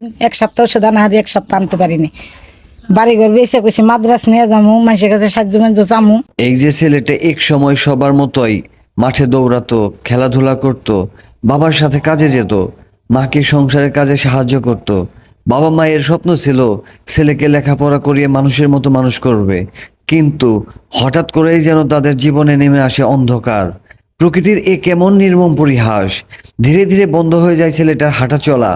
এক সপ্তাহ ওষুধ আনা হারি, এক সপ্তাহ আনতে পারিনি। বাড়িঘর বেঁচে কইছি মাদ্রাস নিয়ে যাবো, মানুষের কাছে সাহায্য মাঝে চামু। এই যে ছেলেটা এক সময় সবার মতোই মাঠে দৌড়াতো, খেলাধুলা করত, বাবার সাথে কাজে যেত, মাকে সংসারের কাজে সাহায্য করত। বাবা মায়ের স্বপ্ন ছিল ছেলেকে লেখাপড়া করিয়ে মানুষের মতো মানুষ করবে, কিন্তু হঠাৎ করেই যেন তাদের জীবনে নেমে আসে অন্ধকার। প্রকৃতির এ কেমন নির্মম পরিহাস। ধীরে ধীরে বন্ধ হয়ে যায় ছেলেটার হাঁটা চলা,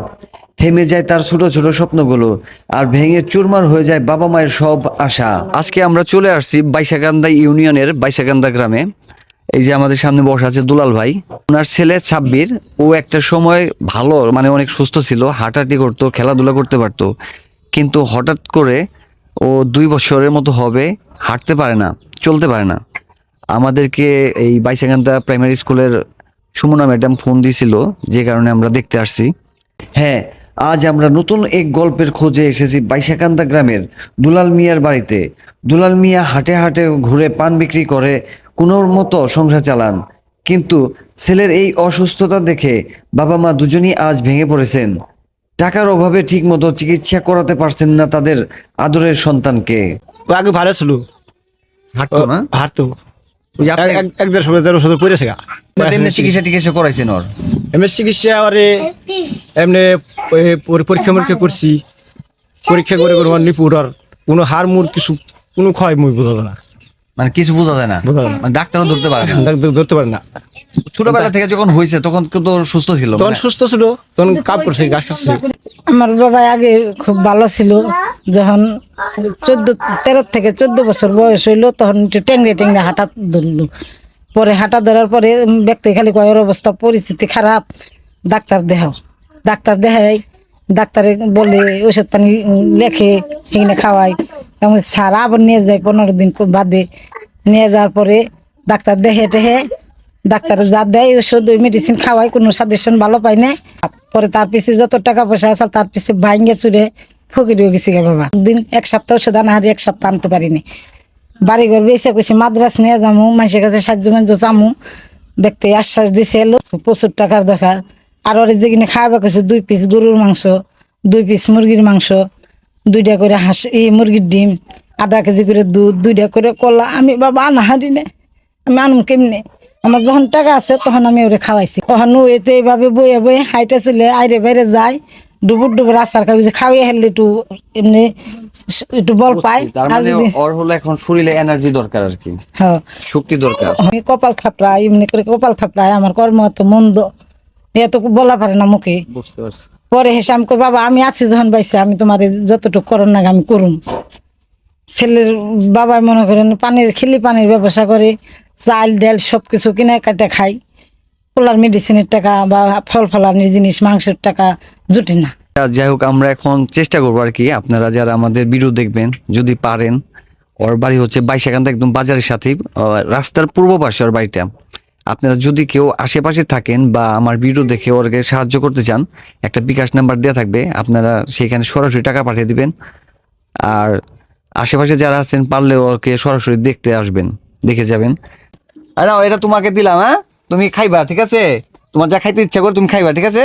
থেমে যায় তার ছোট ছোট স্বপ্নগুলো, আর ভেঙে চুরমার হয়ে যায় বাবা মায়ের সব আশা। আজকে আমরা চলে আসছি বাইশাকান্দা ইউনিয়নের বাইশাকান্দা গ্রামে। এই যে আমাদের সামনে বসা আছে দুলাল ভাই, ওনার ছেলে সাব্বির। ও একটা সময় ভালো, মানে অনেক সুস্থ ছিল, হাঁটাহাঁটি করতো, খেলাধুলা করতে পারতো, কিন্তু হঠাৎ করে ও 2 বছরের মতো হবে হাঁটতে পারে না, চলতে পারে না। আমাদেরকে এই বাইশাকান্দা প্রাইমারি স্কুলের সুমনা ম্যাডাম ফোন দিয়েছিল, যে কারণে আমরা দেখতে আসছি। হ্যাঁ, আজ আমরা নতুন এক গল্পের খোঁজে এসেছি বাইশাকান্দা গ্রামের দুলাল মিয়ার বাড়িতে। দুলাল মিয়া হাটে হাটে ঘুরে পান বিক্রি করে কোনো মতো সংসার চালান, কিন্তু ছেলের এই অসুস্থতা দেখে বাবা মা দুজনই আজ ভেঙে পড়েছেন। টাকার অভাবে ঠিক মতো চিকিৎসা করাতে পারছেন না তাদের আদরের সন্তানকে। ও আগে ভালো ছিল, হাঁটতো না? হাঁটতো। ওই যে আপনি এক দেড়শো পড়েছে গা। এমনি চিকিৎসা করাইছেন ওর? এমনি চিকিৎসা এমনি পরীক্ষা মরীক্ষা করছি, পরীক্ষা করে করে আমার নিপুর আর কোনো হার মুর কিছু কোনো ক্ষয় মুই বোঝা না, মানে কিছু বোঝা যায় না, বোঝা যায় না। মানে ডাক্তারও ধরতে পারে না। ধরতে পারে না। ছোটবেলা থেকে যখন হয়েছে তখন কিন্তু সুস্থ ছিল, তখন সুস্থ ছিল, তখন কাপ করছে, গাছ কাটছে। আমার বাবা আগে খুব ভালো ছিল, যখন 13 থেকে 14 বছর বয়স হইলো তখন একটু টেংরে টেংরে হাঁটা ধরলো। পরে হাঁটা ধরার পরে ব্যক্তি খালি কয়ের অবস্থা পরিস্থিতি খারাপ, ডাক্তার দেখাও। ডাক্তার দেখাই, ডাক্তারে বলে ওষুধ পানি লেখে, এখানে খাওয়াই। তেমন সারা আবার নিয়ে যায় 15 দিন বাদে। নিয়ে যাওয়ার পরে ডাক্তার দেখে টেহে ডাক্তারে যা দেয় ওষুধ ওই মেডিসিন খাওয়াই, কোনো সাজেশন ভালো পাই না। পরে তার পিছিয়ে যত টাকা পয়সা আছে তার পিছিয়ে ভাঙ্গে চুরে ফকির হয়ে গেছি গে বাবা। দিন এক সপ্তাহ ওষুধ আনা হারি, এক সপ্তাহ আনতে পারিনি। বাড়িঘর বেঁচে কইছি মাদ্রাস নিয়ে যাবো, মানুষের কাছে সাহায্য মাঝে চামু। ব্যক্তি আশ্বাস দিছে প্রচুর টাকার দরকার। আর ওর যেখানে খাওয়াবে কইছে 2 পিস গরুর মাংস, 2 পিস মুরগির মাংস, 2টা করে মুরগির ডিম, আধা কেজি করে দুধ, 2টা করে কলা। আমি বাবা আনা হারি না, আমি আনম কেমনে? আমার যখন টাকা আছে তখন আমি ওরে খাওয়াইছি। তখন এতে এইভাবে বয়ে বয়ে হাইটা চলে আইরে বাইরে যায়, ডুবুর ডুবুর আচার খাই, খাওয়াই হেললে একটু এমনি একটু বল পায়। তার আর মানে যদি ওর হলো এখন শরীরে এনার্জি দরকার, আর কি হ্যাঁ শক্তি দরকার। আমি কপাল থাপড়াই, এমনি করে কপাল থাপড়াই, আমার কর্ম এত মন্দ এত বলা পারে না মুখে। বুঝতে পারছি। পরে হেসে আমি কই বাবা আমি আছি যখন বাইছে, আমি তোমার যতটুকু করন না আমি করুম। ছেলের বাবা মনে করেন পানির ব্যবসা করে, চাল ডাল সবকিছু কিনে কাটে খাই। পোলার মেডিসিনের টাকা বা ফল ফলানির জিনিস, মাংসের টাকা জুটে না। যাই হোক, আমরা এখন চেষ্টা করবো আর কি, আপনারা যারা আমাদের ভিডিও দেখবেন যদি পারেন। ওর বাড়ি হচ্ছে বাইশাকান্দা, একদম বাজারের সাথেই, রাস্তার পূর্ব পাশে ওর বাড়িটা। আপনারা যদি কেউ আশেপাশে থাকেন বা আমার ভিডিও দেখে ওরকে সাহায্য করতে চান, একটা বিকাশ নাম্বার দেওয়া থাকবে, আপনারা সেখানে সরাসরি টাকা পাঠিয়ে দিবেন। আর আশেপাশে যারা আছেন পারলে ওকে সরাসরি দেখতে আসবেন, দেখে যাবেন। আর নাও, এটা তোমাকে দিলাম, হ্যাঁ তুমি খাইবা, ঠিক আছে? তোমার যা খাইতে ইচ্ছা করে তুমি খাইবা, ঠিক আছে?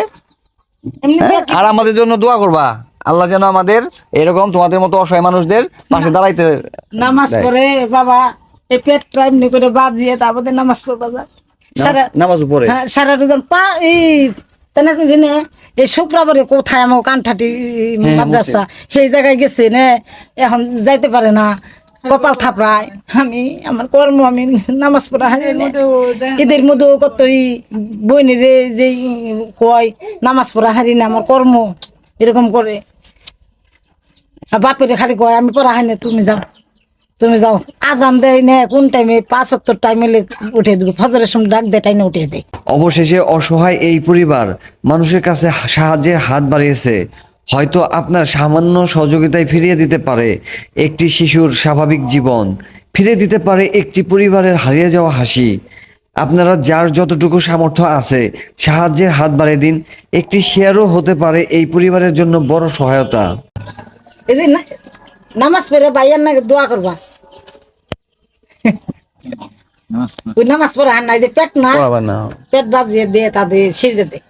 এমনি হ্যাঁ? আর আমাদের জন্য দোয়া করবা, আল্লাহ যেন আমাদের এরকম তোমাদের মতো অসহায় মানুষদের পাশে দাঁড়াইতে নামাজ দেয়। পড়ে বাবা এই পেটটা এমনি করে বাজিয়ে তারপরে নামাজ পড়বা যায়। নামাজ পড়ে হ্যাঁ, সারা রোজান এই শুক্রবারে কোথায় আমার কানঠাটি মাদ্রাসা সেই জায়গায় গেছে না, এখন যাইতে পারে না, কপাল থাপড়ায়। আমি আমার কর্ম, আমি নামাজ পড়া হারি না। এদের মধ্যে কতই বইনের যে কয় নামাজ পড়া হারি না, আমার কর্ম এরকম করে। আর বাপের খালি কয় আমি পড়া হারি না, তুমি যাও। আজান দেয় না কোন টাইমে, 5 ওয়াক্ত টাইমে উঠে দেবো, ফজরের সময় ডাক দেয় টাইমে উঠে দেয়। অবশেষে অসহায় এই পরিবার মানুষের কাছে সাহায্যের হাত বাড়িয়েছে। হয়তো আপনার সামান্য সহযোগিতায় ফিরিয়ে দিতে পারে একটি শিশুর স্বাভাবিক জীবন, ফিরিয়ে দিতে পারে একটি পরিবারের হারিয়ে যাওয়া হাসি। আপনারা যার যতটুকু সামর্থ্য আছে সাহায্যের হাত বাড়িয়ে দিন। একটি শেয়ারও হতে পারে এই পরিবারের জন্য বড় সহায়তা। এই যে নামাজ পড়ে ভাইয়ার নাকি দোয়া করবা, ওই নামাজ পড়া হার নাই যে পেট না, পেট বাজিয়ে দিয়ে তাদের সিজে দেয়।